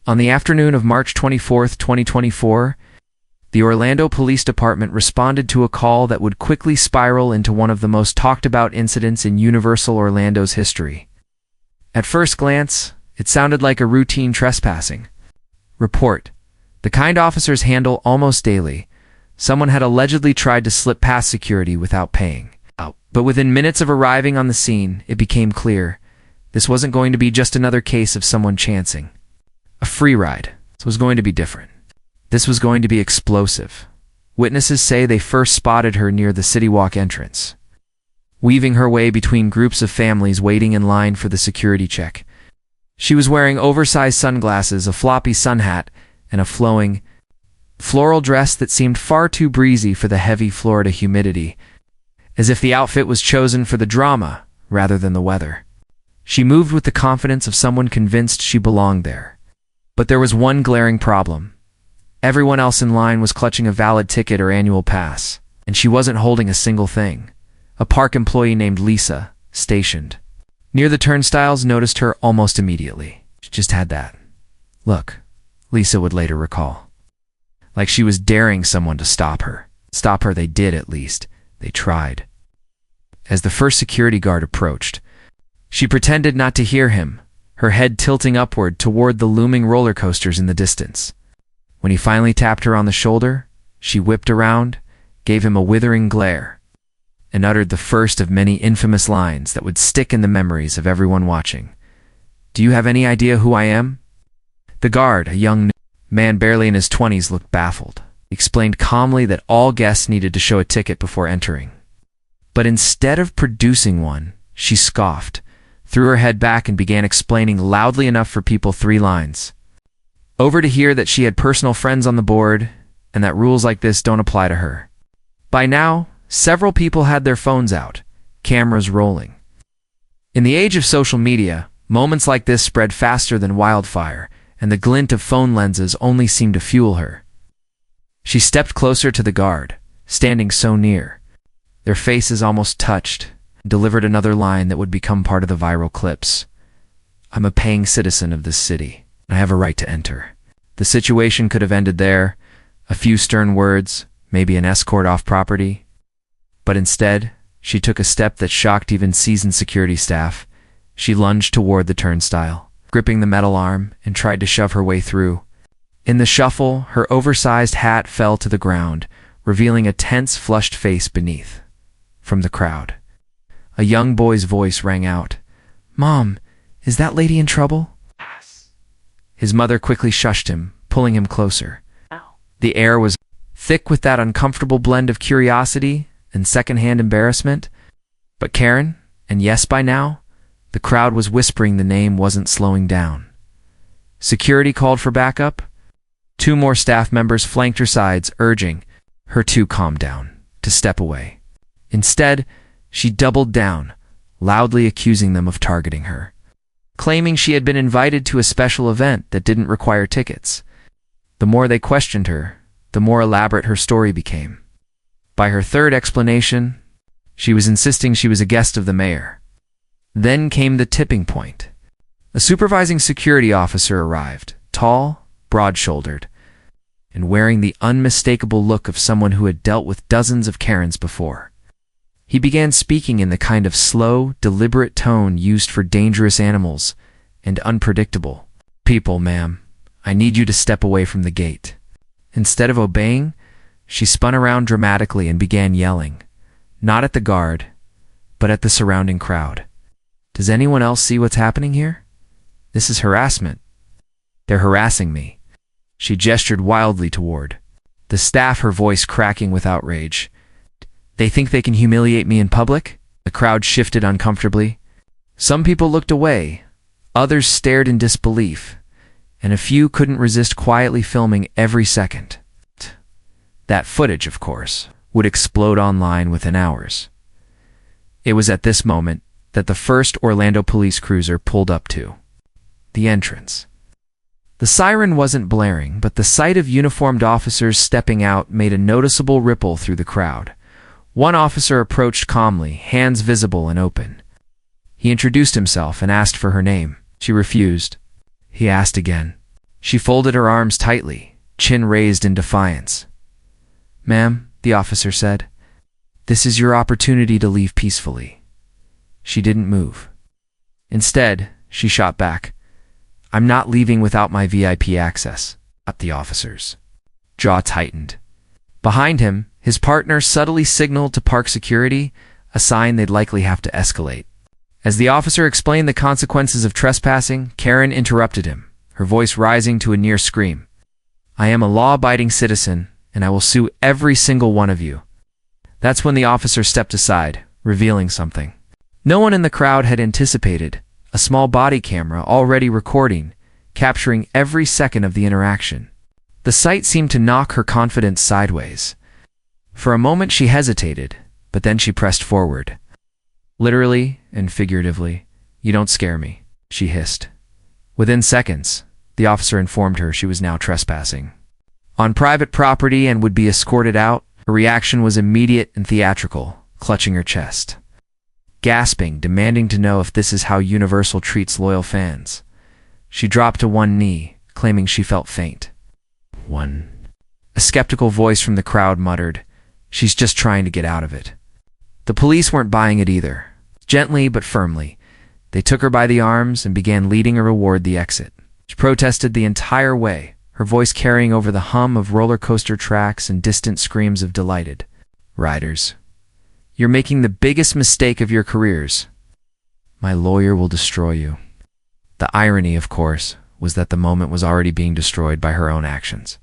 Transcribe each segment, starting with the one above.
On the afternoon of March 24, 2024, the Orlando Police Department responded to a call that would quickly spiral into one of the most talked-about incidents in Universal Orlando's history. At first glance, it sounded like a routine trespassing report, the kind officers handle almost daily. Someone had allegedly tried to slip past security without paying. But within minutes of arriving on the scene, it became clear this wasn't going to be just another case of someone chancing. A free ride. This was going to be different. This was going to be explosive. Witnesses say they first spotted her near the City Walk entrance, weaving her way between groups of families waiting in line for the security check. She was wearing oversized sunglasses, a floppy sun hat, and a flowing, floral dress that seemed far too breezy for the heavy Florida humidity, as if the outfit was chosen for the drama rather than the weather. She moved with the confidence of someone convinced she belonged there. But there was one glaring problem. Everyone else in line was clutching a valid ticket or annual pass, and she wasn't holding a single thing. A park employee named Lisa, stationed near the turnstiles, noticed her almost immediately. She just had that look, Lisa would later recall. Like she was daring someone to stop her. Stop her they did, at least. They tried. As the first security guard approached, she pretended not to hear him, her head tilting upward toward the looming roller coasters in the distance. When he finally tapped her on the shoulder, she whipped around, gave him a withering glare, and uttered the first of many infamous lines that would stick in the memories of everyone watching. "Do you have any idea who I am?" The guard, a young man barely in his 20s, looked baffled. He explained calmly that all guests needed to show a ticket before entering. But instead of producing one, she scoffed, threw her head back, and began explaining loudly enough for people 3 lines over to hear that she had personal friends on the board and that rules like this don't apply to her. By now, several people had their phones out, cameras rolling. In the age of social media, moments like this spread faster than wildfire, and the glint of phone lenses only seemed to fuel her. She stepped closer to the guard, standing so near. Their faces almost touched, and delivered another line that would become part of the viral clips. "I'm a paying citizen of this city. I have a right to enter." The situation could have ended there, a few stern words, maybe an escort off property. But instead, she took a step that shocked even seasoned security staff. She lunged toward the turnstile, gripping the metal arm, and tried to shove her way through. In the shuffle, her oversized hat fell to the ground, revealing a tense, flushed face beneath. From the crowd, a young boy's voice rang out, "Mom, is that lady in trouble?" His mother quickly shushed him, pulling him closer. The air was thick with that uncomfortable blend of curiosity and secondhand embarrassment. But Karen, and yes, by now, the crowd was whispering the name wasn't slowing down. Security called for backup. 2 more staff members flanked her sides, urging her to calm down, to step away. Instead, she doubled down, loudly accusing them of targeting her, claiming she had been invited to a special event that didn't require tickets. The more they questioned her, the more elaborate her story became. By her third explanation, she was insisting she was a guest of the mayor. Then came the tipping point. A supervising security officer arrived, tall, broad-shouldered, and wearing the unmistakable look of someone who had dealt with dozens of Karens before. He began speaking in the kind of slow, deliberate tone used for dangerous animals and unpredictable people. "Ma'am, I need you to step away from the gate." Instead of obeying, she spun around dramatically and began yelling, not at the guard, but at the surrounding crowd. "Does anyone else see what's happening here? This is harassment. They're harassing me." She gestured wildly toward the staff, her voice cracking with outrage. "They think they can humiliate me in public?" The crowd shifted uncomfortably. Some people looked away, others stared in disbelief, and a few couldn't resist quietly filming every second. That footage, of course, would explode online within hours. It was at this moment that the first Orlando police cruiser pulled up to the entrance. The siren wasn't blaring, but the sight of uniformed officers stepping out made a noticeable ripple through the crowd. One officer approached calmly, hands visible and open. He introduced himself and asked for her name. She refused. He asked again. She folded her arms tightly, chin raised in defiance. "Ma'am," the officer said, "this is your opportunity to leave peacefully." She didn't move. Instead, she shot back, "I'm not leaving without my VIP access." At the officer's jaw tightened. Behind him, his partner subtly signaled to park security, a sign they'd likely have to escalate. As the officer explained the consequences of trespassing, Karen interrupted him, her voice rising to a near scream. "I am a law-abiding citizen, and I will sue every single one of you." That's when the officer stepped aside, revealing something no one in the crowd had anticipated: a small body camera already recording, capturing every second of the interaction. The sight seemed to knock her confidence sideways. For a moment she hesitated, but then she pressed forward. "Literally and figuratively, you don't scare me," she hissed. Within seconds, the officer informed her she was now trespassing on private property and would be escorted out. Her reaction was immediate and theatrical, clutching her chest, gasping, demanding to know if this is how Universal treats loyal fans. She dropped to one knee, claiming she felt faint. A skeptical voice from the crowd muttered, "She's just trying to get out of it." The police weren't buying it either. Gently but firmly, they took her by the arms and began leading her toward the exit. She protested the entire way, her voice carrying over the hum of roller coaster tracks and distant screams of delighted riders. "You're making the biggest mistake of your careers. My lawyer will destroy you." The irony, of course, was that the moment was already being destroyed by her own actions.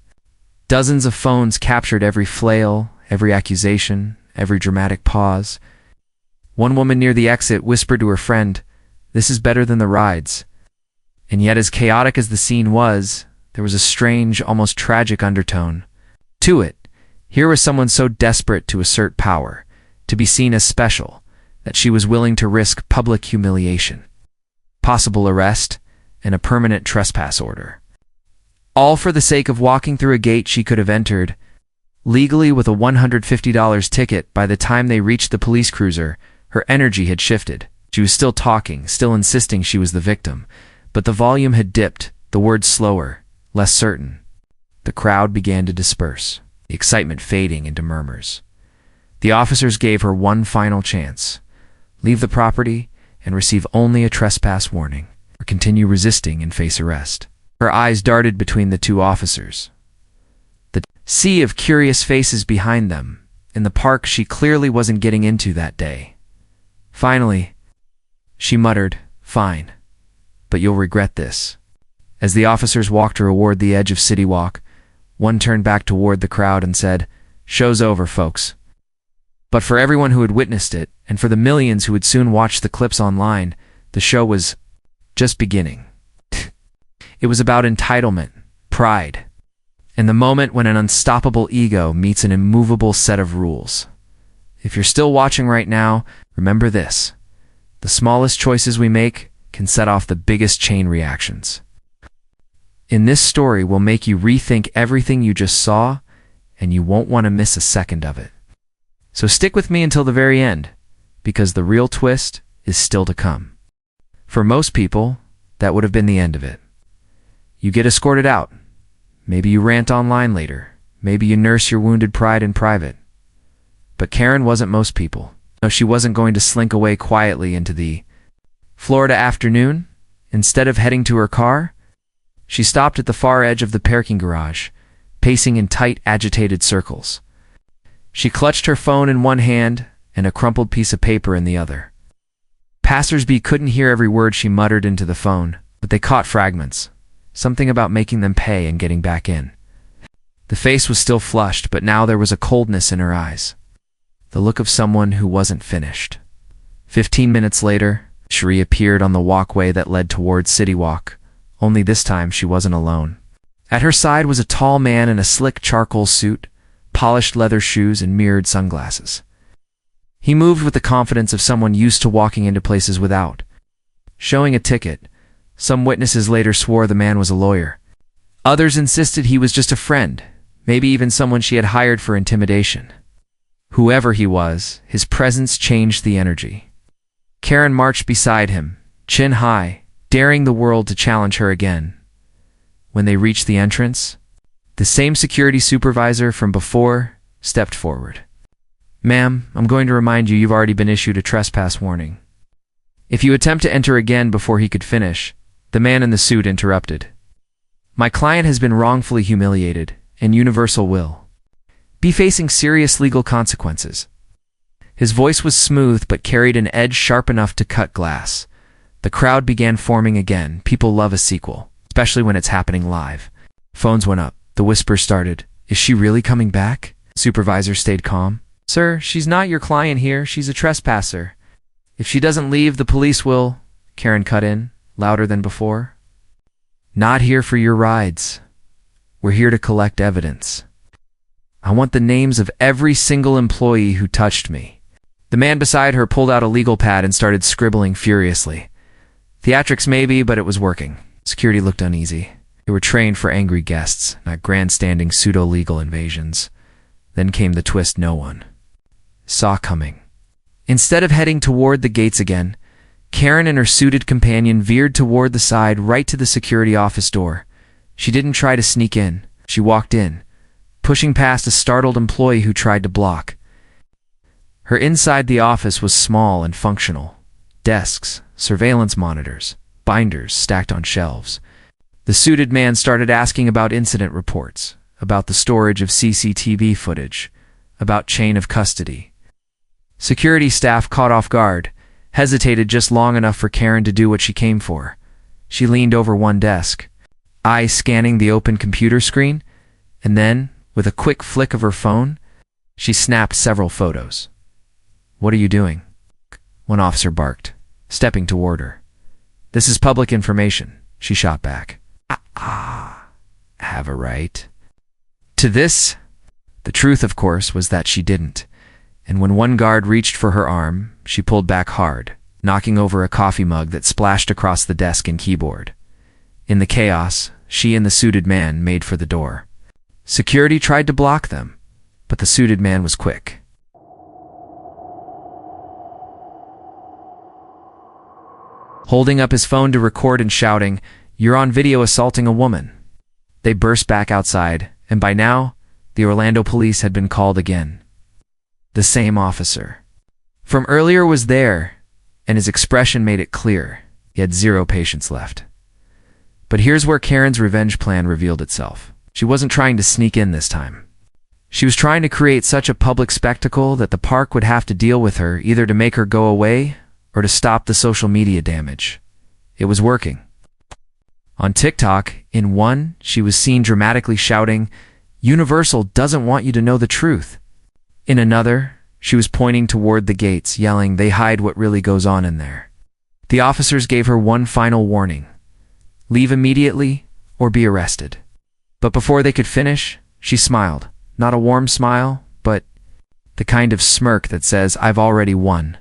Dozens of phones captured every flail, every accusation, every dramatic pause. One woman near the exit whispered to her friend, "This is better than the rides." And yet, as chaotic as the scene was, there was a strange, almost tragic undertone to it. Here was someone so desperate to assert power, to be seen as special, that she was willing to risk public humiliation, possible arrest, and a permanent trespass order. All for the sake of walking through a gate she could have entered legally with a $150 ticket. By the time they reached the police cruiser, her energy had shifted. She was still talking, still insisting she was the victim, but the volume had dipped, the words slower, less certain. The crowd began to disperse, the excitement fading into murmurs. The officers gave her one final chance: leave the property and receive only a trespass warning, or continue resisting and face arrest. Her eyes darted between the two officers, the sea of curious faces behind them. In the park she clearly wasn't getting into that day. Finally, she muttered, "Fine, but you'll regret this." As the officers walked her toward the edge of City Walk, one turned back toward the crowd and said, "Show's over, folks." But for everyone who had witnessed it, and for the millions who would soon watch the clips online, the show was just beginning. It was about entitlement, pride, and the moment when an unstoppable ego meets an immovable set of rules. If you're still watching right now, remember this: the smallest choices we make can set off the biggest chain reactions. In this story, we'll make you rethink everything you just saw, and you won't want to miss a second of it. So stick with me until the very end, because the real twist is still to come. For most people, that would have been the end of it. You get escorted out. Maybe you rant online later. Maybe you nurse your wounded pride in private. But Karen wasn't most people. No, she wasn't going to slink away quietly into the Florida afternoon. Instead of heading to her car, she stopped at the far edge of the parking garage, pacing in tight, agitated circles. She clutched her phone in one hand and a crumpled piece of paper in the other. Passers-by couldn't hear every word she muttered into the phone, but they caught fragments. Something about making them pay and getting back in. The face was still flushed, but now there was a coldness in her eyes. The look of someone who wasn't finished. 15 minutes later, Cherie appeared on the walkway that led towards City Walk. Only this time she wasn't alone. At her side was a tall man in a slick charcoal suit, polished leather shoes, and mirrored sunglasses. He moved with the confidence of someone used to walking into places without showing a ticket. Some witnesses later swore the man was a lawyer. Others insisted he was just a friend, maybe even someone she had hired for intimidation. Whoever he was, his presence changed the energy. Karen marched beside him, chin high, daring the world to challenge her again. When they reached the entrance, the same security supervisor from before stepped forward. "Ma'am, I'm going to remind you you've already been issued a trespass warning." If you attempt to enter again before he could finish, the man in the suit interrupted. "My client has been wrongfully humiliated, and Universal will be facing serious legal consequences." His voice was smooth but carried an edge sharp enough to cut glass. The crowd began forming again. People love a sequel, especially when it's happening live. Phones went up. The whispers started. "Is she really coming back?" Supervisor stayed calm. "Sir, she's not your client here. She's a trespasser. If she doesn't leave, the police will," Karen cut in, louder than before. "Not here for your rides. We're here to collect evidence. I want the names of every single employee who touched me." The man beside her pulled out a legal pad and started scribbling furiously. Theatrics maybe, but it was working. Security looked uneasy. They were trained for angry guests, not grandstanding pseudo-legal invasions. Then came the twist no one saw coming. Instead of heading toward the gates again, Karen and her suited companion veered toward the side right to the security office door. She didn't try to sneak in. She walked in, pushing past a startled employee who tried to block. Her inside the office was small and functional. Desks, surveillance monitors, binders stacked on shelves. The suited man started asking about incident reports, about the storage of CCTV footage, about chain of custody. Security staff, caught off guard, hesitated just long enough for Karen to do what she came for. She leaned over one desk, eyes scanning the open computer screen, and then, with a quick flick of her phone, she snapped several photos. "What are you doing?" One officer barked, stepping toward her. "This is public information," she shot back. Have a right to this?" The truth, of course, was that she didn't. And when one guard reached for her arm, she pulled back hard, knocking over a coffee mug that splashed across the desk and keyboard. In the chaos, she and the suited man made for the door. Security tried to block them, but the suited man was quick. Holding up his phone to record and shouting, "You're on video assaulting a woman." They burst back outside, and by now, the Orlando police had been called again. The same officer from earlier was there, and his expression made it clear he had zero patience left. But here's where Karen's revenge plan revealed itself. She wasn't trying to sneak in this time. She was trying to create such a public spectacle that the park would have to deal with her, either to make her go away or to stop the social media damage. It was working. On TikTok, in one, she was seen dramatically shouting, "Universal doesn't want you to know the truth." In another, she was pointing toward the gates, yelling, "They hide what really goes on in there." The officers gave her one final warning: leave immediately or be arrested. But before they could finish, she smiled. Not a warm smile, but the kind of smirk that says, "I've already won."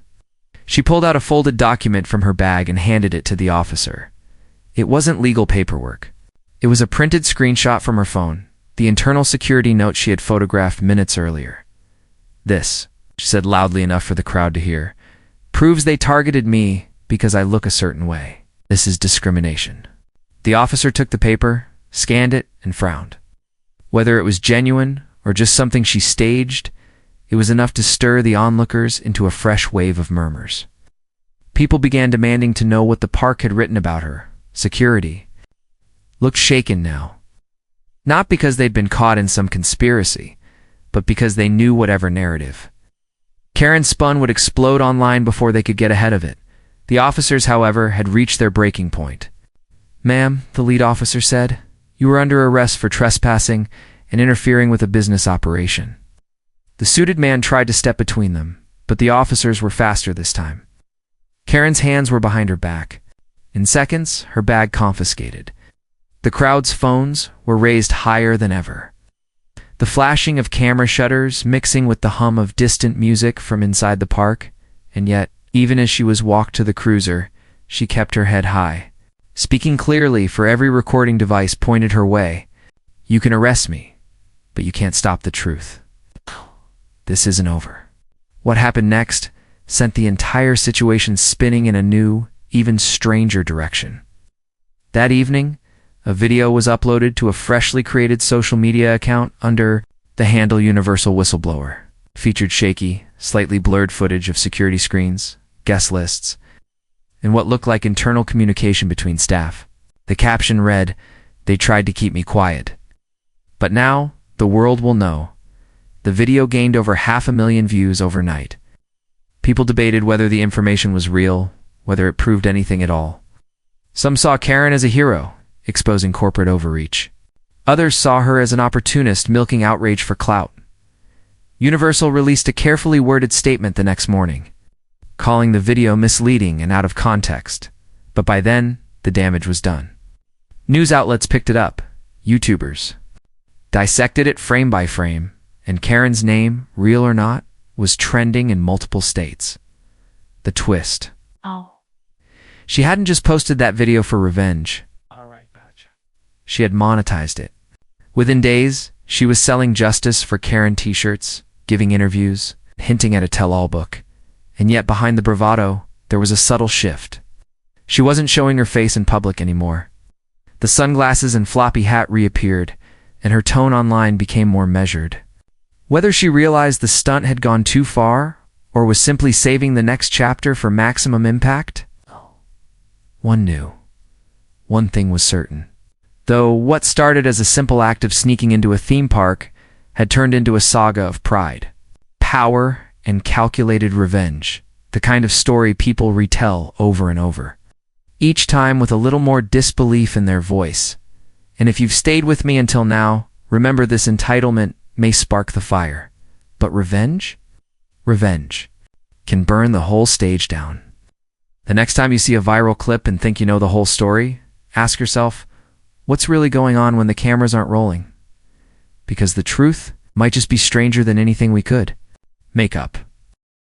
She pulled out a folded document from her bag and handed it to the officer. It wasn't legal paperwork. It was a printed screenshot from her phone, the internal security note she had photographed minutes earlier. "This," she said loudly enough for the crowd to hear, "proves they targeted me because I look a certain way. This is discrimination." The officer took the paper, scanned it, and frowned. Whether it was genuine or just something she staged, it was enough to stir the onlookers into a fresh wave of murmurs. People began demanding to know what the park had written about her. Security looked shaken now. Not because they'd been caught in some conspiracy, but because they knew whatever narrative Karen spun would explode online before they could get ahead of it. The officers, however, had reached their breaking point. "Ma'am," the lead officer said, "you were under arrest for trespassing and interfering with a business operation." The suited man tried to step between them, but the officers were faster this time. Karen's hands were behind her back. In seconds, her bag confiscated. The crowd's phones were raised higher than ever. The flashing of camera shutters mixing with the hum of distant music from inside the park, and yet, even as she was walked to the cruiser, she kept her head high, speaking clearly for every recording device pointed her way. "You can arrest me, but you can't stop the truth. This isn't over." What happened next sent the entire situation spinning in a new, even stranger direction. That evening, A video was uploaded to a freshly created social media account under the handle Universal Whistleblower. Featured shaky, slightly blurred footage of security screens, guest lists, and what looked like internal communication between staff. The caption read, "They tried to keep me quiet. But now, the world will know." The video gained over 500,000 views overnight. People debated whether the information was real, whether it proved anything at all. Some saw Karen as a hero, exposing corporate overreach. Others saw her as an opportunist milking outrage for clout. Universal released a carefully worded statement the next morning, calling the video misleading and out of context. But by then, the damage was done. News outlets picked it up, YouTubers dissected it frame by frame, and Karen's name, real or not, was trending in multiple states. The twist. Oh. She hadn't just posted that video for revenge. She had monetized it. Within days, she was selling justice for Karen t-shirts, giving interviews, hinting at a tell-all book. And yet behind the bravado, there was a subtle shift. She wasn't showing her face in public anymore. The sunglasses and floppy hat reappeared, and her tone online became more measured. Whether she realized the stunt had gone too far, or was simply saving the next chapter for maximum impact, one knew. One thing was certain. Though what started as a simple act of sneaking into a theme park had turned into a saga of pride, power, and calculated revenge, the kind of story people retell over and over, each time with a little more disbelief in their voice. And if you've stayed with me until now, remember this: entitlement may spark the fire, but revenge? Revenge can burn the whole stage down. The next time you see a viral clip and think you know the whole story, ask yourself, what's really going on when the cameras aren't rolling? Because the truth might just be stranger than anything we could make up.